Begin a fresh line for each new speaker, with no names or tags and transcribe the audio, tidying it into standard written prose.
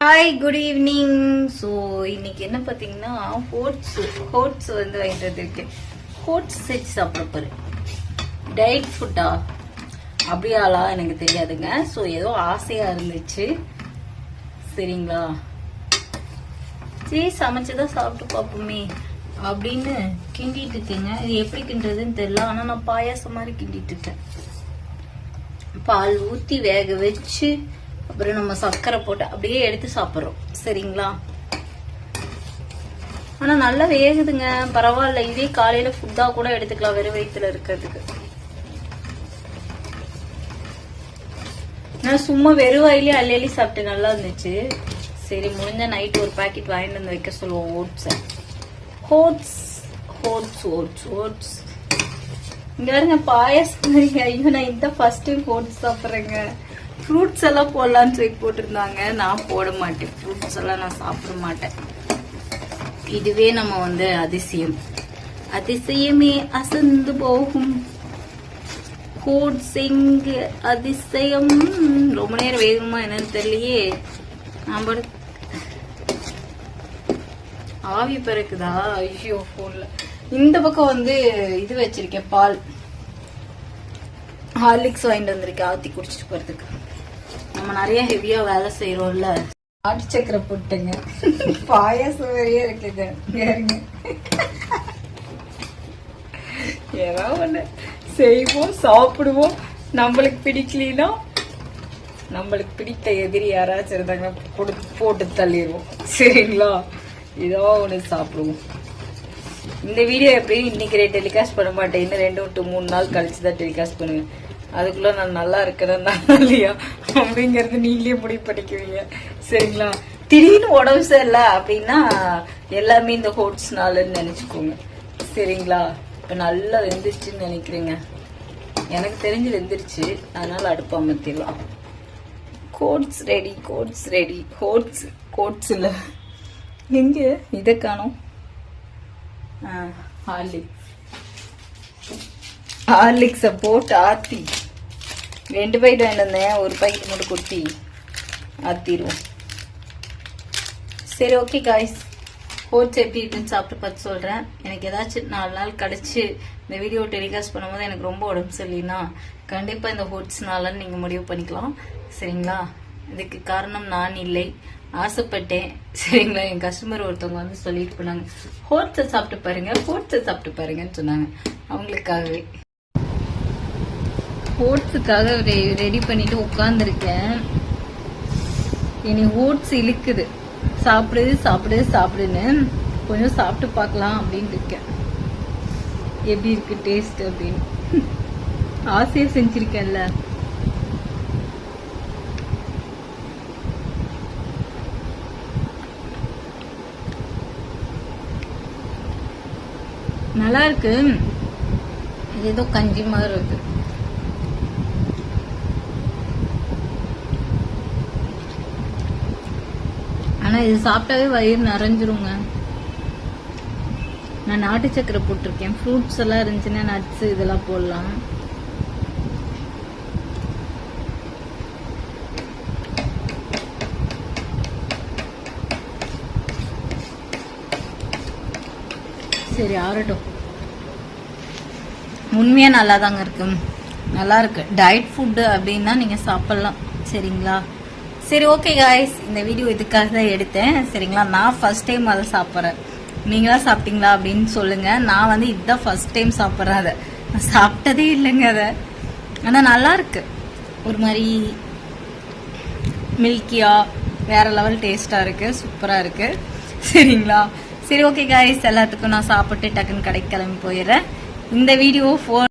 Hi good evening. So இன்னைக்கு என்ன பார்த்தீங்கன்னா ஹோட்ஸ் வந்து வாங்கிட்டு வந்திருக்கேன். ஹோட்ஸ் செஞ்சு சாப்பிட டயட் ஃபுட்டா அப்படியாலா எனக்கு தெரியாதுங்க. ஸோ ஏதோ ஆசையாக இருந்துச்சு. சரிங்களா, சரி சமைச்சுதான் சாப்பிட்டு பார்ப்போமே அப்படின்னு கிண்டிட்டு இருக்கேங்க. இது எப்படி கிண்டுறதுன்னு தெரியல, ஆனால் நான் பாயாசம் மாதிரி கிண்டிட்டு இருக்கேன். பால் ஊற்றி வேக வச்சு அப்புறம் நம்ம சர்க்கரை போட்டு அப்படியே எடுத்து சாப்பிட்றோம். சரிங்களா, ஆனா நல்லா வேகுதுங்க, பரவாயில்ல. இதே காலையில ஃபுட்டா கூட எடுத்துக்கலாம் வெறும் வயிற்றுல இருக்கிறதுக்கு. நான் சும்மா வெறும் வாயிலே அள்ளி சாப்பிட்டு நல்லா இருந்துச்சு. சரி, முடிஞ்ச நைட் ஒரு பாக்கெட் வாங்கிட்டு வந்து வைக்க சொல்லுவோம். ஓட்ஸ் இங்க பாருங்க, பாயாசம். ஐயோ, நான் இந்த ஃபர்ஸ்ட் டைம் ஓட்ஸ் சாப்பிட்றேங்க. ஃப்ரூட்ஸ் எல்லாம் போடலான்னு சொல்லி போட்டிருந்தாங்க. நான் போட மாட்டேன், ஃப்ரூட்ஸ் எல்லாம் நான் சாப்பிட மாட்டேன். இதுவே நம்ம வந்து அதிசயமே அசந்து போகும் அதிசயம். ரொம்ப நேரம் வேகமா என்னன்னு தெரியலையே. நான் ஆவி பிறக்குதா? ஐயோ, போன்ல இந்த பக்கம் வந்து இது வச்சிருக்கேன், பால் ஹார்லிக்ஸ் வாங்கிட்டு வந்திருக்கேன் ஆத்தி குடிச்சிட்டு போறதுக்கு. நம்ம நிறைய ஹெவியா வேலை செய்யறோம்ல. ஆட்டு சக்கரை போட்டுங்க, பாயாசம் வரையே இருக்குங்க. ஏதாவது ஒண்ணு செய்வோம், சாப்பிடுவோம். நம்மளுக்கு பிடிக்கலனா நம்மளுக்கு பிடித்த எதிரி யாராச்சும் இருந்தாங்கன்னா போட்டு தள்ளிடுவோம். சரிங்களா, ஏதோ ஒண்ணு சாப்பிடுவோம். இந்த வீடியோ எப்படியும் இன்னைக்கு டெலிகாஸ்ட் பண்ண மாட்டேன். இன்னும் 2 to 3 நாள் கழிச்சுதான் டெலிகாஸ்ட் பண்ணுவேன். அதுக்குள்ள நான் நல்லா இருக்கிறேன் இல்லையா அப்படிங்கறது நீங்களே முடிவு பண்ணிக்குவீங்க. சரிங்களா, திடீர்னு உடம்பு சரியில்லை அப்படின்னா எல்லாமே இந்த ஹோட்ஸ்னாலன்னு நினைச்சுக்கோங்க. சரிங்களா, இப்ப நல்லா வெந்துருச்சுன்னு நினைக்கிறேங்க. எனக்கு தெரிஞ்சு வெந்துருச்சு, அதனால அடுப்பு அமர்த்திடலாம். Quotes ready. கோட்ஸ் இல்ல, எங்க இதை காணோம். ஹார்லிக்ஸ போட்டு ஆத்தி 2 பாக்கெட் வாங்கிட்டு வந்தேன். ஒரு பாக்கெட் மட்டும் கொட்டி ஆத்திடுவோம். சரி, ஓகே காய்ஸ், ஹோட்ஸ் எப்படி இருக்குன்னு சாப்பிட்டு பார்த்து சொல்றேன். எனக்கு ஏதாச்சும் 4 நாள் கழிச்சு இந்த வீடியோ டெலிகாஸ்ட் பண்ணும்போது எனக்கு ரொம்ப உடம்பு சரியில்லைன்னா கண்டிப்பா இந்த ஹோட்ஸ்னாலன்னு நீங்க முடிவு பண்ணிக்கலாம். சரிங்களா, இதுக்கு காரணம் நான் இல்லை, ஆசைப்பட்டேன். சரிங்களா, என் கஸ்டமர் ஒருத்தவங்க வந்து சொல்லிட்டு போனாங்க, ஹோட்ஸை சாப்பிட்டு பாருங்கன்னு சொன்னாங்க. அவங்களுக்காகவே ஓட்ஸுக்காக ரெடி பண்ணிட்டு உட்காந்துருக்கேன். இனி ஓட்ஸ் இழுக்குது, சாப்பிடுன்னு கொஞ்சம் சாப்பிட்டு பார்க்கலாம் அப்படின்னு இருக்கேன். எப்படி இருக்கு டேஸ்ட் அப்படின்னு ஆசையா செஞ்சிருக்கேன்ல. நல்லா இருக்கு. இது ஏதோ கஞ்சி மாதிரி இருக்கு. ஆனா இது சாப்பிட்டாவே வயிறு நிறைஞ்சிருங்க. நான் நாட்டு சக்கரை போட்டிருக்கேன். ஃப்ரூட்ஸ் எல்லாம் இருந்துச்சுன்னா நட்ஸ் இதெல்லாம் போடலாம். சரி, ஆறட்டும். உண்மையா நல்லா தாங்க இருக்கு, நல்லா இருக்கு. டயட் ஃபுட்டு அப்படின்னா நீங்க சாப்பிடலாம். சரிங்களா, சரி, ஓகே காய்ஸ், இந்த வீடியோ இதுக்காக தான் எடுத்தேன். சரிங்களா, நான் ஃபர்ஸ்ட் டைம் அதை சாப்பிட்றேன். நீங்களா சாப்பிட்டீங்களா அப்படின்னு சொல்லுங்க. நான் வந்து இதுதான் ஃபர்ஸ்ட் டைம் சாப்பிட்றேன். அதை நான் சாப்பிட்டதே இல்லைங்க அதை. ஆனால் நல்லா இருக்கு, ஒரு மாதிரி மில்கியா, வேற லெவல் டேஸ்டா இருக்கு, சூப்பரா இருக்கு. சரிங்களா, சரி, ஓகே காய்ஸ், எல்லாத்துக்கும் நான் சாப்பிட்டு டக்குன்னு கடைக்கு கிளம்பி போயிடுறேன். இந்த வீடியோ